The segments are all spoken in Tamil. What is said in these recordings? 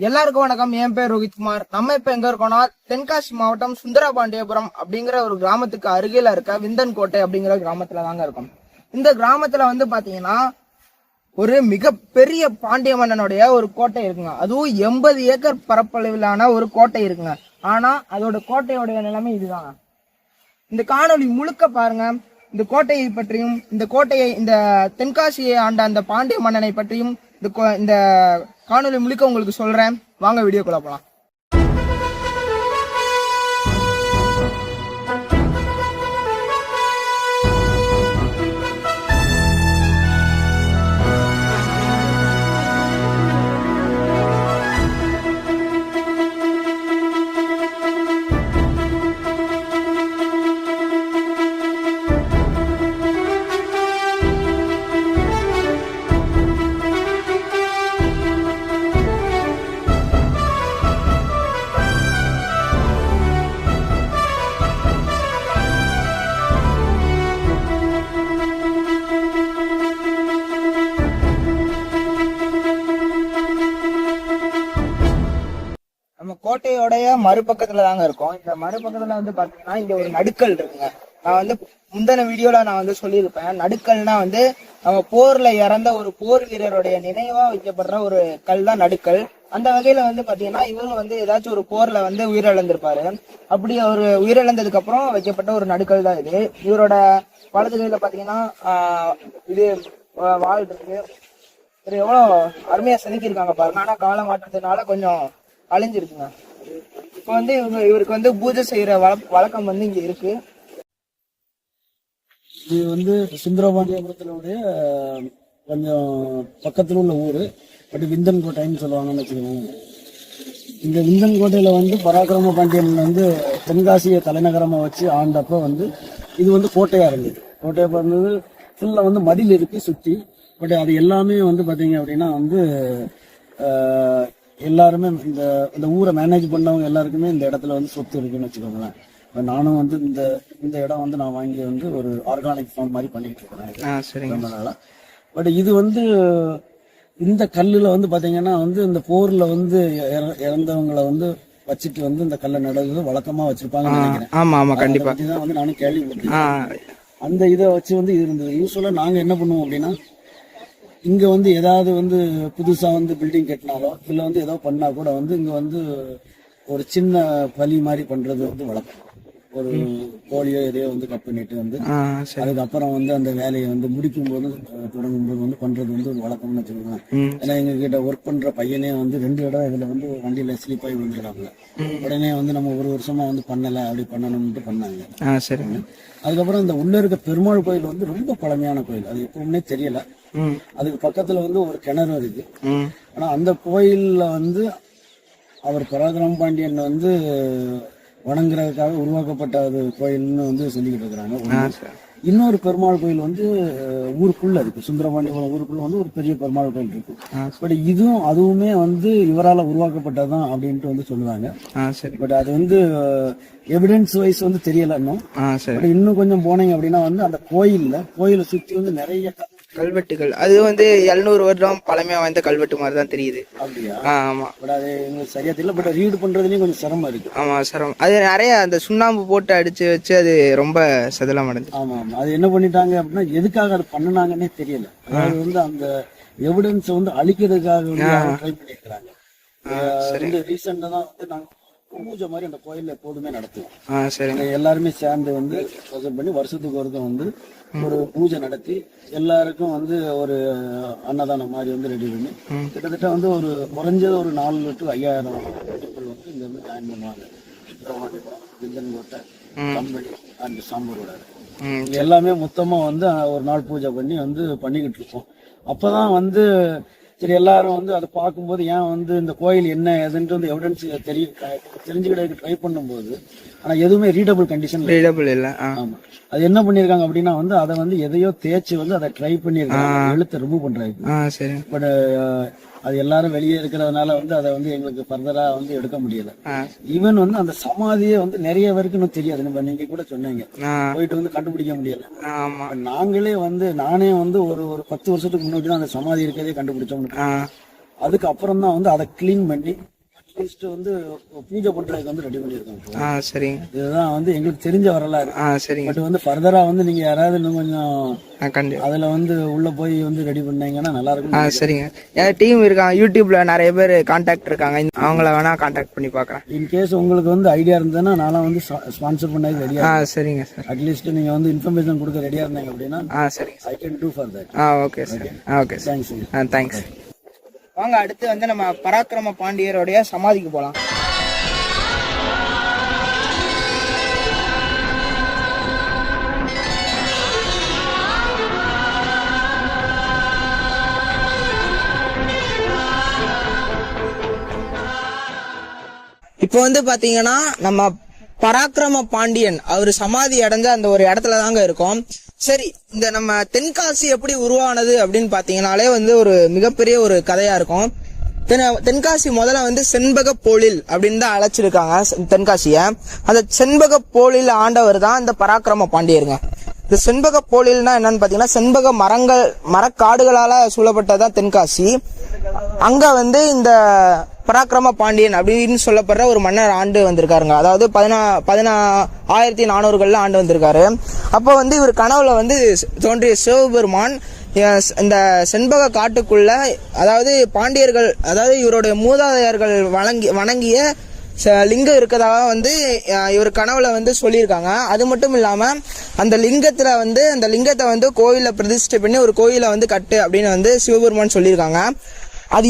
எல்லாருக்கும் வணக்கம். என் பேர் ரோஹித்குமார். நம்ம இப்ப எங்க இருக்கோம்னா தென்காசி மாவட்டம் சுந்தரபாண்டியபுரம் அப்படிங்கிற ஒரு கிராமத்துக்கு அருகில இருக்க விந்தன்கோட்டை அப்படிங்கிற கிராமத்துல தாங்க இருக்கும். இந்த கிராமத்துல வந்து பாத்தீங்கன்னா ஒரு மிகப்பெரிய பாண்டிய மன்னனுடைய ஒரு கோட்டை இருக்குங்க. அதுவும் 80 ஏக்கர் பரப்பளவிலான ஒரு கோட்டை இருக்குங்க. ஆனா அதோட கோட்டையோடைய நிலைமை இதுதாங்க. இந்த காணொலி முழுக்க பாருங்க. இந்த கோட்டையை பற்றியும் இந்த தென்காசியை ஆண்ட அந்த பாண்டிய மன்னனை பற்றியும் இந்த காணொலி முழுக்க உங்களுக்கு சொல்றேன். வாங்க வீடியோக்குள்ள போலாம். நம்ம கோட்டையோடைய மறுபக்கத்துல தாங்க இருக்கோம். இந்த மறுபக்கத்துல வந்து பாத்தீங்கன்னா இங்க ஒரு நடுக்கல் இருக்குங்க. நான் வந்து முந்தின வீடியோல நான் வந்து சொல்லியிருப்பேன். நடுக்கல்னா வந்து நம்ம போர்ல இறந்த ஒரு போர் வீரருடைய நினைவா வைக்கப்படுற ஒரு கல் தான் நடுக்கல். அந்த வகையில வந்து பாத்தீங்கன்னா இவரு வந்து ஏதாச்சும் ஒரு போர்ல வந்து உயிரிழந்திருப்பாரு. அப்படி அவர் உயிரிழந்ததுக்கு அப்புறம் வைக்கப்பட்ட ஒரு நடுக்கல் தான் இது. இவரோட வலது கையில பாத்தீங்கன்னா இது வாள் இருக்கு. எவ்வளவு அருமையா செதுக்கியிருக்காங்க பாருங்க. ஆனா கால மாற்றத்தினால கொஞ்சம் அழிஞ்சிருக்குங்க. இப்ப வந்து இவருக்கு வந்து பூஜை செய்யற வழக்கம் வந்து இங்க இருக்கு. இது வந்து சுந்தரபாண்டியபுரத்தினுடைய கொஞ்சம் பக்கத்துல உள்ள ஊரு. பட் விந்தன்கோட்டைன்னு சொல்லுவாங்கன்னு வச்சுக்கோங்க. இந்த விந்தன்கோட்டையில வந்து பராக்கிரம பாண்டியன் வந்து தென்காசியை தலைநகரமா வச்சு ஆண்டப்ப வந்து இது வந்து கோட்டையா இருந்தது. கோட்டையா இருந்தது ஃபுல்லா வந்து மதில் இருக்கு சுத்தி. பட் அது எல்லாமே வந்து பாத்தீங்க அப்படின்னா வந்து எல்லாருமே இந்த ஊரை மேனேஜ் பண்ணவங்க எல்லாருக்குமே இந்த இடத்துல வந்து சொத்து இருக்குன்னு வச்சுக்கோங்களேன். நானும் வந்து இந்த இடம் வந்து நான் வாங்கி வந்து ஒரு ஆர்கானிக் ஃபார்ம் மாதிரி பண்ணிட்டு இருக்கிறேன். பட் இது வந்து இந்த கல்லுல வந்து பாத்தீங்கன்னா வந்து இந்த போர்ல வந்து இறந்தவங்களை வந்து வச்சுட்டு வந்து இந்த கல்லை நடுறது வழக்கமா வச்சிருப்பாங்கன்னு நினைக்கிறேன். ஆமா ஆமா கண்டிப்பா. தான் வந்து நானும் கேள்விப்பட்டேன். அந்த இதை வச்சு வந்து இது இருந்தது. யூஸ்வலா நாங்க என்ன பண்ணுவோம் அப்படின்னா இங்க வந்து ஏதாவது வந்து புதுசா வந்து பில்டிங் கட்டினாலோ இல்ல வந்து ஏதோ பண்ணா கூட வந்து இங்க வந்து ஒரு சின்ன பலி மாதிரி பண்றது வந்து வழக்கம். ஒரு கோழியோ எதையோ வந்து கட் பண்ணிட்டு வந்து அதுக்கப்புறம் வந்து அந்த வேலையை வந்து முடிக்கும் போது தொடங்கும் போது வந்து பண்றது வந்து ஒரு வழக்கம்னு வச்சுக்கோங்க. ஏன்னா எங்க கிட்ட ஒர்க் பண்ற பையனே வந்து 2 இடம் இதுல வந்து வண்டியில ஸ்லிப் ஆகி விழுந்துடுறாங்க. உடனே வந்து நம்ம ஒரு வருஷமா வந்து பண்ணல அப்படி பண்ணணும்னு பண்ணாங்க. அதுக்கப்புறம் இந்த உள்ள இருக்க பெருமாள் கோயில் வந்து ரொம்ப பழமையான கோயில். அது எப்பவுமே தெரியல. அதுக்கு பக்கத்துல வந்து ஒரு கிணறு இருக்கு. ஆனா அந்த கோயில்ல வந்து அவர் பராக்கிரம பாண்டியன் வந்து வணங்குறதுக்காக உருவாக்கப்பட்ட ஒரு கோயில்னு வந்து சொல்லிக்கிட்டு இருக்கிறாங்க. இன்னொரு பெருமாள் கோயில் வந்து ஊருக்குள்ள இருக்கு. சுந்தரபாண்டியபுரம் ஊருக்குள்ள வந்து ஒரு பெரிய பெருமாள் கோயில் இருக்கு. பட் அதுவுமே வந்து இவரால் உருவாக்கப்பட்டதான் அப்படின்ட்டு வந்து சொல்லுவாங்க. பட் அது வந்து எவிடன்ஸ் வைஸ் வந்து தெரியல இன்னும். இன்னும் கொஞ்சம் போனீங்க அப்படின்னா வந்து அந்த கோயிலை சுத்தி வந்து நிறைய கல்வெட்டுகள். அது வந்து 700 வருடம் பழமையா வாய்ந்த கல்வெட்டு மாதிரி தான் தெரியுது. அப்படியா? ஆமா. பட் அது எங்களுக்கு சரியா தெரியல. பட் ரீட் பண்றதுலயும் கொஞ்சம் சிரமம் இருக்கு. ஆமா சிரமம். அது நிறைய அந்த சுண்ணாம்பு போட்டு அடிச்சு வச்சு அது ரொம்ப சதலம் அடைஞ்சு. ஆமா ஆமா. அது என்ன பண்ணிட்டாங்க அப்படின்னா எதுக்காக அது பண்ணுனாங்கன்னே தெரியல. அதாவது வந்து அந்த எவிடன்ஸ் வந்து அழிக்கிறதுக்காக வந்து ட்ரை பண்ணிருக்காங்க. ரீசெண்டா தான் வந்து நாங்க பூஜை மாதிரி அந்த கோயில்ல எப்போதுமே நடத்துவோம். எல்லாருமே சேர்ந்து வந்து பண்ணி வருஷத்துக்கு ஒருத்தம் வந்து ஒரு பூஜை நடத்தி எல்லாருக்கும் வந்து ஒரு அன்னதானம் மாதிரி வந்து ரெடி பண்ணி கிட்டத்தட்ட வந்து ஒரு குறைஞ்சது ஒரு 4 to 5,000 people வந்து இங்க வந்து ஜாயின் பண்ணுவாங்க. விந்தன்கோட்டை கம்பெனி அண்ட் சாம்பூரோட எல்லாமே மொத்தமா வந்து ஒரு நாள் பூஜை பண்ணி வந்து பண்ணிக்கிட்டு இருக்கோம். அப்பதான் வந்து சரி எல்லாரும் வந்து அதை பார்க்கும்போது ஏன் வந்து இந்த கோயில் என்ன ஏதுன்ட்டு வந்து எவிடன்ஸ் தெரிஞ்சுக்கிட்டு ட்ரை பண்ணும்போது ஆனா எதுவுமே ரீடபிள் கண்டிஷன் இல்ல. ஆமா. அது என்ன பண்ணிருக்காங்க அப்படின்னா வந்து அதை வந்து எதையோ தேய்ச்சி வந்து அதை ட்ரை பண்ணிருக்காங்க. எழுத்தை ரிமூவ் பண்றாங்க. பட் அது எல்லாரும் வெளியே இருக்கிறதுனால வந்து அதை வந்து எங்களுக்கு ஃபர்தரா வந்து எடுக்க முடியல. ஈவன் வந்து அந்த சமாதியே வந்து நிறைய பேருக்கு இன்னும் தெரியாது. நம்ம நீங்க கூட சொன்னீங்க போயிட்டு வந்து கண்டுபிடிக்க முடியல. நாங்களே வந்து நானே வந்து ஒரு 10 வருஷத்துக்கு முன்னாடி தான் அந்த சமாதி இருக்கிறதே கண்டுபிடிச்சோம். அதுக்கு அப்புறம் தான் வந்து அதை கிளீன் பண்ணி அட்லீஸ்ட் வந்து பூஜை பண்றதுக்கு வந்து ரெடி பண்ணியிருக்கோம். சரிங்க. இதுதான் வந்து எங்களுக்கு தெரிஞ்ச வரலாறு. சரிங்க. பட் வந்து ஃபர்தரா வந்து நீங்க யாராவது இன்னும் கொஞ்சம் அதுல வந்து உள்ள போய் வந்து ரெடி பண்ணீங்கன்னா நல்லா இருக்கும். சரிங்க. டீம் இருக்காங்க, யூடியூப்ல நிறைய பேர் கான்டாக்ட் இருக்காங்க, அவங்கள வேணா கான்டாக்ட் பண்ணி பார்க்கலாம். இன்கேஸ் உங்களுக்கு வந்து ஐடியா இருந்ததுன்னா நான் வந்து ஸ்பான்சர் பண்ண ரெடியா. சரிங்க சார். அட்லீஸ்ட் நீங்க வந்து இன்ஃபர்மேஷன் கொடுக்க ரெடியா இருந்தாங்க அப்படின்னா சரிங்க. I can do for that. Okay sir. Okay. Thanks. Thanks. வாங்க அடுத்து வந்து நம்ம பராக்கிரம பாண்டியருடைய சமாதிக்கு போலாம். இப்போ வந்து பாத்தீங்கன்னா நம்ம பராக்கிரம பாண்டியன் அவர் சமாதி அடைஞ்ச அந்த ஒரு இடத்துல தாங்க இருக்கோம். சரி, இந்த நம்ம தென்காசி எப்படி உருவானது அப்படின்னு பாத்தீங்கன்னாலே வந்து ஒரு மிகப்பெரிய ஒரு கதையா இருக்கும். தென்காசி முதல்ல வந்து செண்பக போலில் அப்படின்னு தான் அழைச்சிருக்காங்க தென்காசிய. அந்த செண்பக போலில் ஆண்டவர் தான் இந்த பராக்கிரம பாண்டியருங்க. இந்த செண்பக போலில்னா என்னன்னு பாத்தீங்கன்னா செண்பக மரக்காடுகளால சூழப்பட்டதான் தென்காசி. அங்க வந்து இந்த பராக்கிரம பாண்டியன் அப்படின்னு சொல்லப்படுற ஒரு மன்னர் ஆண்டு வந்திருக்காருங்க. அதாவது 1400 ஆண்டு வந்திருக்காரு. அப்போ வந்து இவர் கனவுல வந்து தோன்றிய சிவபெருமான் இந்த செண்பக காட்டுக்குள்ள, அதாவது பாண்டியர்கள், அதாவது இவருடைய மூதாதையர்கள் வணங்கிய லிங்கம் இருக்கதாக வந்து இவர் கனவுல வந்து சொல்லியிருக்காங்க. அது மட்டும் இல்லாம அந்த லிங்கத்தை வந்து கோயில பிரதிஷ்டை பண்ணி ஒரு கோயிலை வந்து கட்டு அப்படின்னு வந்து சிவபெருமான் சொல்லியிருக்காங்க. அது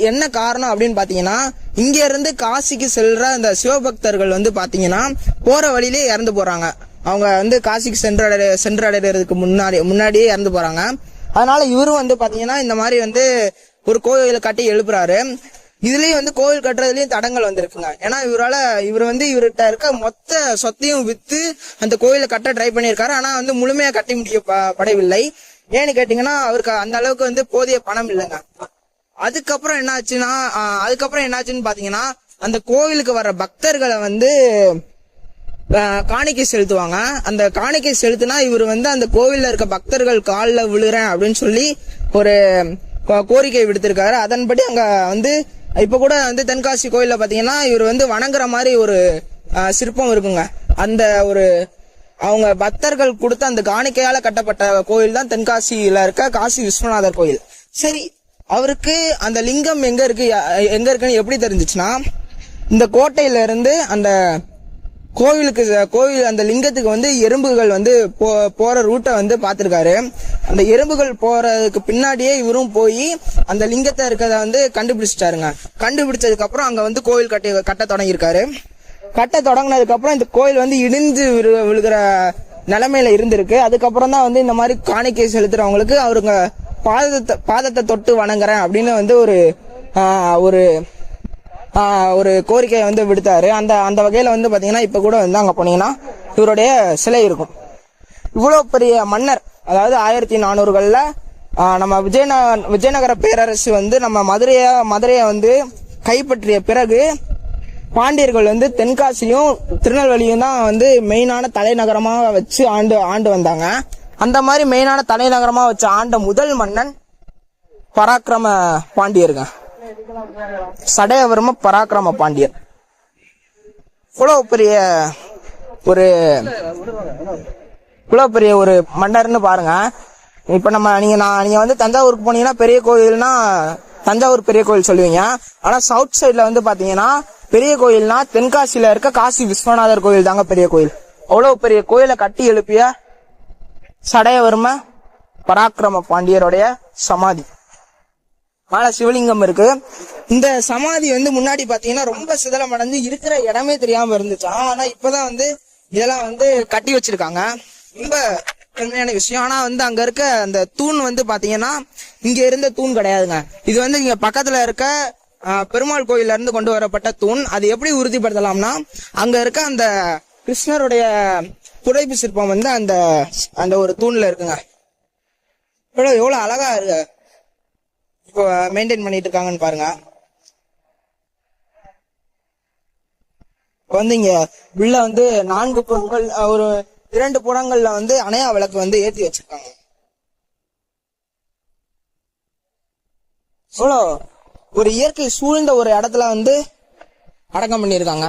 என்ன காரணம் அப்படின்னு பாத்தீங்கன்னா, இங்க இருந்து காசிக்கு செல்ற அந்த சிவபக்தர்கள் வந்து பாத்தீங்கன்னா போற வழியிலே இறந்து போறாங்க. அவங்க வந்து காசிக்கு சென்றடைறதுக்கு முன்னாடியே இறந்து போறாங்க. அதனால இவரும் வந்து பாத்தீங்கன்னா இந்த மாதிரி வந்து ஒரு கோயிலை கட்டி எழுப்புறாரு. இதுலயும் வந்து கோவில் கட்டுறதுலயும் தடங்கள் வந்திருக்குங்க. ஏன்னா இவர் வந்து இவர்கிட்ட இருக்க மொத்த சொத்தையும் வித்து அந்த கோயிலை கட்ட ட்ரை பண்ணியிருக்காரு. ஆனா வந்து முழுமையா கட்டி முடியப்படவில்லை. ஏன்னு கேட்டீங்கன்னா அவருக்கு அந்த அளவுக்கு வந்து போதிய பணம் இல்லைங்க. அதுக்கப்புறம் என்னாச்சுன்னு பாத்தீங்கன்னா அந்த கோவிலுக்கு வர்ற பக்தர்களை வந்து காணிக்கை செலுத்துவாங்க. அந்த காணிக்கை செலுத்தினா இவர் வந்து அந்த கோவில்ல இருக்க பக்தர்கள் காலில் விழுறேன் அப்படின்னு சொல்லி ஒரு கோரிக்கை விடுத்திருக்காரு. அதன்படி அங்க வந்து இப்ப கூட வந்து தென்காசி கோயில்ல பாத்தீங்கன்னா இவர் வந்து வணங்குற மாதிரி ஒரு சிற்பம் இருக்குங்க. அந்த ஒரு அவங்க பக்தர்கள் கொடுத்த அந்த காணிக்கையால கட்டப்பட்ட கோயில் தான் தென்காசியில இருக்க காசி விஸ்வநாதர் கோயில். சரி, அவருக்கு அந்த லிங்கம் எங்க இருக்குன்னு எப்படி தெரிஞ்சிச்சுன்னா, இந்த கோட்டையில இருந்து அந்த கோவில் அந்த லிங்கத்துக்கு வந்து எறும்புகள் வந்து போற ரூட்டை வந்து பாத்திருக்காரு. அந்த எறும்புகள் போறதுக்கு பின்னாடியே இவரும் போய் அந்த லிங்கத்தை இருக்கிறத வந்து கண்டுபிடிச்சிட்டாருங்க. கண்டுபிடிச்சதுக்கு அப்புறம் அங்க வந்து கோவில் கட்ட தொடங்கியிருக்காரு. கட்ட தொடங்கினதுக்கு அப்புறம் இந்த கோயில் வந்து இடிஞ்சு விழுகிற நிலைமையில இருந்திருக்கு. அதுக்கப்புறம் தான் வந்து இந்த மாதிரி காணிக்கை செலுத்துறவங்களுக்கு அவருங்க பாதத்தை தொட்டு வணங்குறேன் அப்படின்னு வந்து ஒரு கோரிக்கையை வந்து விடுத்தாரு. அந்த வகையில வந்து பாத்தீங்கன்னா இப்ப கூட வந்து அங்க போனீங்கன்னா இவருடைய சிலை இருக்கும். இவ்வளவு பெரிய மன்னர், அதாவது 1400 நம்ம விஜயநகர பேரரசு வந்து நம்ம மதுரைய வந்து கைப்பற்றிய பிறகு பாண்டியர்கள் வந்து தென்காசியும் திருநெல்வேலியும் தான் வந்து மெயினான தலைநகரமா வச்சு ஆண்டு வந்தாங்க. அந்த மாதிரி மெயினான தலைநகரமா வச்சு ஆண்ட முதல் மன்னன் பராக்கிரம பாண்டியருங்க. சடையவர்ம பராக்கிரம பாண்டியர். இவ்வளவு பெரிய ஒரு மன்னர்னு பாருங்க. இப்ப நீங்க வந்து தஞ்சாவூருக்கு போனீங்கன்னா பெரிய கோயில்னா தஞ்சாவூர் பெரிய கோயில் சொல்லுவீங்க. ஆனா சவுத் சைட்ல வந்து பாத்தீங்கன்னா பெரிய கோயில்னா தென்காசியில இருக்க காசி விஸ்வநாதர் கோயில் தாங்க பெரிய கோயில். அவ்வளவு பெரிய கோயிலை கட்டி எழுப்பிய சடையவர்ம பராக்கிரம பாண்டியருடைய சமாதி. மேல சிவலிங்கம் இருக்கு. இந்த சமாதி வந்து முன்னாடி பாத்தீங்கன்னா ரொம்ப சிதலம் அடைஞ்சு இருக்கிற இடமே தெரியாம இருந்துச்சு. ஆனா இப்பதான் வந்து இதெல்லாம் வந்து கட்டி வச்சிருக்காங்க. ரொம்ப பெருமையான விஷயம். ஆனா வந்து அங்க இருக்க அந்த தூண் வந்து பாத்தீங்கன்னா இங்க இருந்த தூண் கிடையாதுங்க. இது வந்து இங்க பக்கத்துல இருக்க பெருமாள் கோயில்ல இருந்து கொண்டு வரப்பட்ட தூண். அது எப்படி உறுதிப்படுத்தலாம்னா, அங்க இருக்க அந்த கிருஷ்ணருடைய புடைப்பு சிற்பம் வந்து அந்த ஒரு தூண்ல இருக்குங்க. எவ்வளவு அழகா இருக்கு, இப்போ மெயின்டைன் பண்ணிட்டு இருக்காங்கன்னு பாருங்க. வந்து இங்க உள்ள வந்து 4 புறங்கள், ஒரு 2 புறங்கள்ல வந்து அணையா விளக்கு வந்து ஏற்றி வச்சிருக்காங்க. இவ்வளோ ஒரு இயற்கை சூழ்ந்த ஒரு இடத்துல வந்து அடக்கம் பண்ணியிருக்காங்க.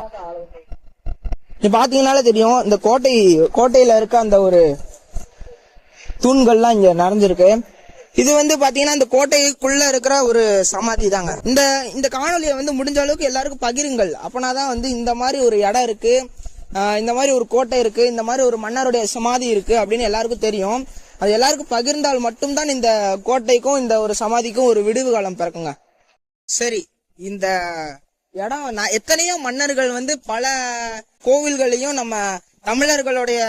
இப்ப பாத்தீங்கன்னாலே தெரியும், இந்த கோட்டையில இருக்க அந்த ஒரு தூண்கள்லாம் இங்க நிறைஞ்சிருக்கு. இது வந்து பாத்தீங்கன்னா இந்த கோட்டைக்குள்ள இருக்கிற ஒரு சமாதி தாங்க. இந்த காணொலியை வந்து முடிஞ்ச அளவுக்கு எல்லாருக்கும் பகிருங்கள். அப்பனாதான் வந்து இந்த மாதிரி ஒரு இடம் இருக்கு, இந்த மாதிரி ஒரு கோட்டை இருக்கு, இந்த மாதிரி ஒரு மன்னருடைய சமாதி இருக்கு அப்படின்னு எல்லாருக்கும் தெரியும். அது எல்லாருக்கும் பகிர்ந்தால் மட்டும்தான் இந்த கோட்டைக்கும் இந்த ஒரு சமாதிக்கும் ஒரு விடுவு காலம் பிறக்குங்க. சரி, இந்த இடம் எத்தனையோ மன்னர்கள் வந்து பல கோவில்களையும் நம்ம தமிழர்களுடைய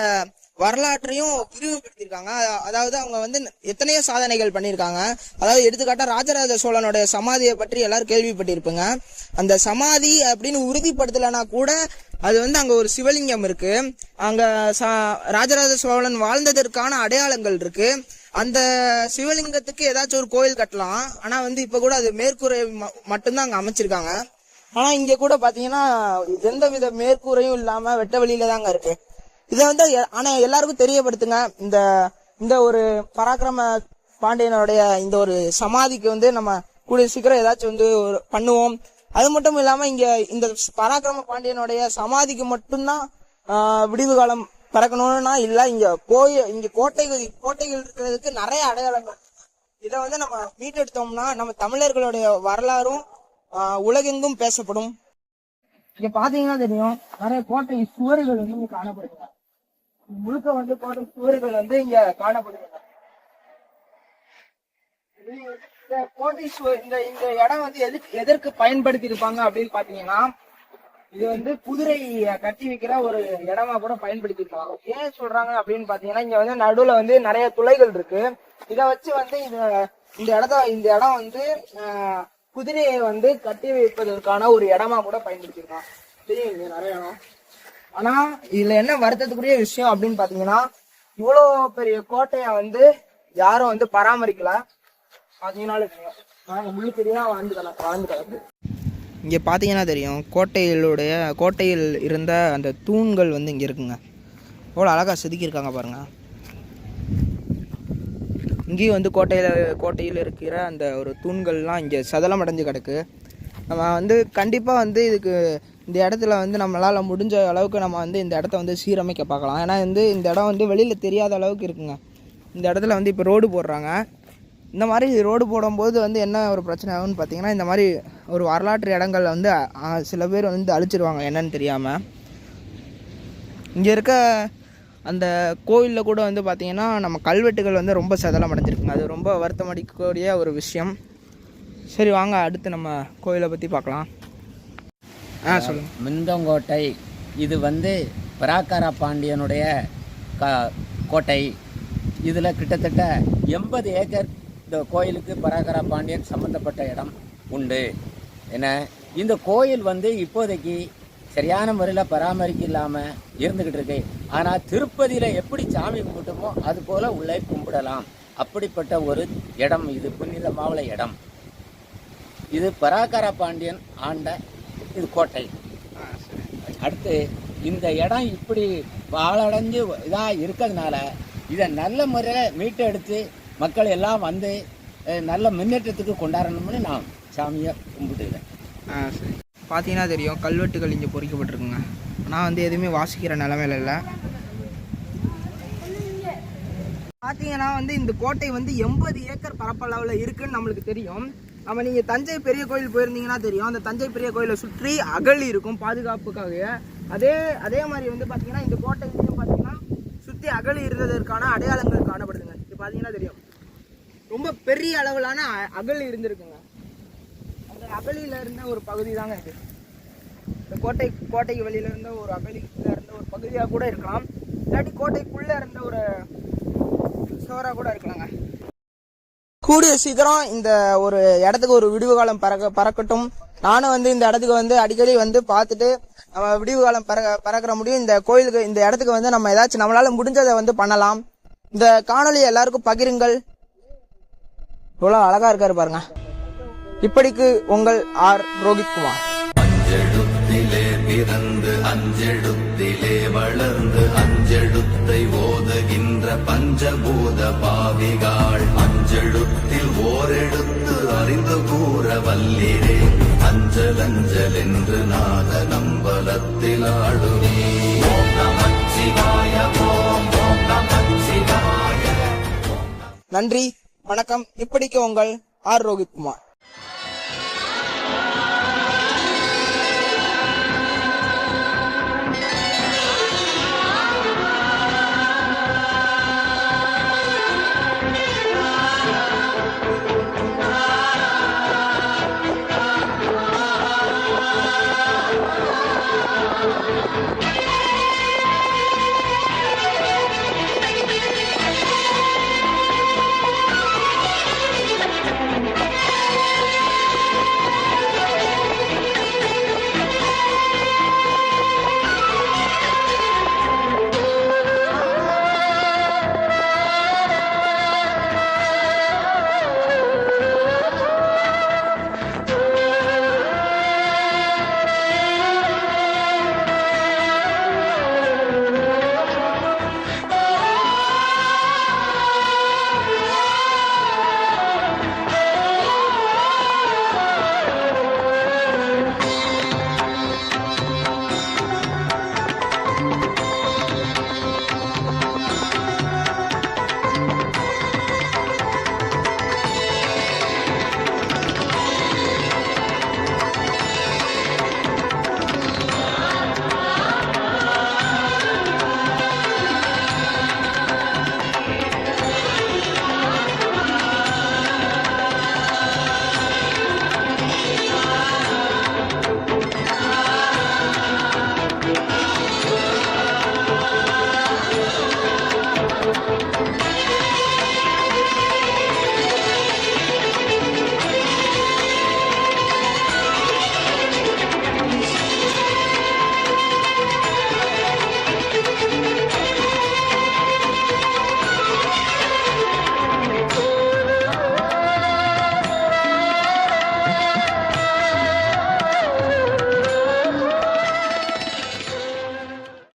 வரலாற்றையும் விரிவுபடுத்தியிருக்காங்க. அதாவது அவங்க வந்து எத்தனையோ சாதனைகள் பண்ணியிருக்காங்க. அதாவது எடுத்துக்காட்டா ராஜராஜ சோழனுடைய சமாதியை பற்றி எல்லாரும் கேள்விப்பட்டிருப்பீங்க. அந்த சமாதி அப்படின்னு உறுதிப்படுத்தலைன்னா கூட அது வந்து அங்க ஒரு சிவலிங்கம் இருக்கு. அங்க ராஜராஜ சோழன் வாழ்ந்ததற்கான அடையாளங்கள் இருக்கு. அந்த சிவலிங்கத்துக்கு ஏதாச்சும் ஒரு கோயில் கட்டலாம். ஆனா வந்து இப்ப கூட அது மேற்கூரை மட்டும்தான் அங்க அமைச்சிருக்காங்க. ஆனா இங்க கூட பாத்தீங்கன்னா எந்தவித மேற்கூரையும் இல்லாம வெட்ட வெளியில தாங்க இருக்கு. இதை வந்து ஆனா எல்லாருக்கும் தெரியப்படுத்துங்க. இந்த ஒரு பராக்கிரம பாண்டியனுடைய இந்த ஒரு சமாதிக்கு வந்து நம்ம கூடிய சீக்கிரம் ஏதாச்சும் வந்து பண்ணுவோம். அது மட்டும் இல்லாம இங்க இந்த பராக்கிரம பாண்டியனுடைய சமாதிக்கு மட்டும்தான் விடிவு காலம் பிறக்கணும்னா இல்ல, இங்க கோட்டைகள் இருக்கிறதுக்கு நிறைய அடையாளங்கள். இதை வந்து நம்ம மீட்டெடுத்தோம்னா நம்ம தமிழர்களுடைய வரலாறும் உலகெங்கும் பேசப்படும். இங்க பாத்தீங்கன்னா தெரியும், நிறைய கோட்டை சுவர்கள் வந்து இங்க காணப்படுது. முழுக்க வந்து கோட்டை சுவர்கள் வந்து இங்க காணப்படுது. இந்த கோட்டை சுவர் இந்த இடம் வந்து எதற்கு பயன்படுத்தி இருப்பாங்க அப்படின்னு பாத்தீங்கன்னா, இது வந்து குதிரை கட்டி வைக்கிற ஒரு இடமா கூட பயன்படுத்தி இருக்காங்க. ஏன் சொல்றாங்க அப்படின்னு பாத்தீங்கன்னா, இங்க வந்து நடுவுல வந்து நிறைய துளைகள் இருக்கு. இத வச்சு வந்து இந்த இடம் வந்து குதிரையை வந்து கட்டி வைப்பதற்கான ஒரு இடமா கூட பயன்படுத்திருக்கான். தெரியும் நிறைய இடம். ஆனா இதுல என்ன வருத்தத்துக்குரிய விஷயம் அப்படின்னு பாத்தீங்கன்னா, இவ்வளவு பெரிய கோட்டைய வந்து யாரும் வந்து பராமரிக்கல. அதனால இங்க பாத்தீங்கன்னா தெரியும், கோட்டையில் இருந்த அந்த தூண்கள் வந்து இங்க இருக்குங்க. எவ்வளவு அழகா செதுக்கி இருக்காங்க பாருங்க. இங்கேயும் வந்து கோட்டையில் இருக்கிற அந்த ஒரு தூண்கள்லாம் இங்கே சதலம் அடைஞ்சு கிடக்கு. நம்ம வந்து கண்டிப்பாக வந்து இந்த இடத்துல வந்து நம்மளால் முடிஞ்ச அளவுக்கு நம்ம வந்து இந்த இடத்த வந்து சீரமைக்க பார்க்கலாம். ஏன்னா வந்து இந்த இடம் வந்து வெளியில் தெரியாத அளவுக்கு இருக்குங்க. இந்த இடத்துல வந்து இப்போ ரோடு போடுறாங்க. இந்த மாதிரி ரோடு போடும்போது வந்து என்ன ஒரு பிரச்சனை ஆகும்னு பார்த்தீங்கன்னா, இந்த மாதிரி ஒரு வரலாற்று இடங்கள் வந்து சில பேர் வந்து அழிச்சிருவாங்க என்னன்னு தெரியாமல். இங்கே இருக்க அந்த கோவிலில் கூட வந்து பார்த்திங்கன்னா நம்ம கல்வெட்டுகள் வந்து ரொம்ப சதலம் அடைஞ்சிருக்குங்க. அது ரொம்ப வருத்தம் அடிக்கக்கூடிய ஒரு விஷயம். சரி வாங்க அடுத்து நம்ம கோவிலை பற்றி பார்க்கலாம். சொல்லுங்க. மிந்தங்கோட்டை இது வந்து பராக்கார பாண்டியனுடைய கோட்டை. இதில் கிட்டத்தட்ட 80 ஏக்கர் இந்த கோயிலுக்கு பராக்கார பாண்டியன் சம்மந்தப்பட்ட இடம் உண்டு. ஏன்னா இந்த கோயில் வந்து இப்போதைக்கு சரியான முறையில் பராமரிக்க இல்லாமல் இருந்துக்கிட்டு இருக்கு. ஆனால் திருப்பதியில் எப்படி சாமி கும்பிட்டோமோ அது போல் உள்ளே கும்பிடலாம். அப்படிப்பட்ட ஒரு இடம் இது, புனிதமாவுள்ள இடம். இது பராக்கார பாண்டியன் ஆண்ட இது கோட்டை. அடுத்து இந்த இடம் இப்படி பாழடைஞ்சு இதாக இருக்கிறதுனால இதை நல்ல முறையில் மீட்டெடுத்து மக்கள் எல்லாம் வந்து நல்ல முன்னேற்றத்துக்கு கொண்டாடணும்னு நான் சாமியை கும்பிட்டுக்கிறேன். சரி, பார்த்தீங்கன்னா தெரியும் கல்வெட்டுகள் இங்கே பொறிக்கப்பட்டிருக்குங்க. நான் வந்து எதுவுமே வாசிக்கிற நிலமையில இல்லை. பார்த்தீங்கன்னா வந்து இந்த கோட்டை வந்து 80 ஏக்கர் பரப்பளவில் இருக்குன்னு நம்மளுக்கு தெரியும். நம்ம நீங்கள் தஞ்சை பெரிய கோயில் போயிருந்தீங்கன்னா தெரியும், அந்த தஞ்சை பெரிய கோயிலை சுற்றி அகழி இருக்கும் பாதுகாப்புக்காக. அதே மாதிரி வந்து பார்த்தீங்கன்னா இந்த கோட்டையிலையும் பார்த்தீங்கன்னா சுற்றி அகழி இருந்ததற்கான அடையாளங்கள் காணப்படுதுங்க. இது பார்த்தீங்கன்னா தெரியும், ரொம்ப பெரிய அளவிலான அகழி இருந்திருக்குங்க. அந்த அகழியில இருந்த ஒரு பகுதி தாங்க இது. இந்த கோட்டைக்கு வெளியில இருந்த ஒரு அகழியில இருந்த ஒரு பகுதியாக கூட இருக்கலாம், இல்லாட்டி கோட்டைக்குள்ள இருந்த ஒரு சோரா கூட இருக்கலாங்க. கூடிய சீக்கிரம் இந்த ஒரு இடத்துக்கு ஒரு விடிவு காலம் பறக்கட்டும். நானும் வந்து இந்த இடத்துக்கு வந்து அடிக்கடி வந்து பார்த்துட்டு நம்ம விடிவு காலம் பறக்கிற முடியும். இந்த கோயிலுக்கு இந்த இடத்துக்கு வந்து நம்ம ஏதாச்சும் நம்மளால முடிஞ்சதை வந்து பண்ணலாம். இந்த காணொலியை எல்லாருக்கும் பகிருங்கள். இவ்வளவு அழகா இருக்காரு பாருங்க. இப்படிக்கு உங்கள் ஆர் ரோஹித் குமார். பிறந்து அஞ்செழுத்திலே வளர்ந்து அஞ்செழுத்தை ஓதுகின்ற பஞ்சபூத பாவிகாள் அஞ்செழுத்தில் ஓரெழுத்து அறிந்து கூற வல்லிரே அஞ்சல் அஞ்சல் என்று நாத நம்பலத்தில் ஆடுவே ஓம் நமச்சிவாய ஓம் ஓம் நமச்சிவாய. நன்றி, வணக்கம். இப்படிக்கு உங்கள் ஆர் ரோஹித்குமார்.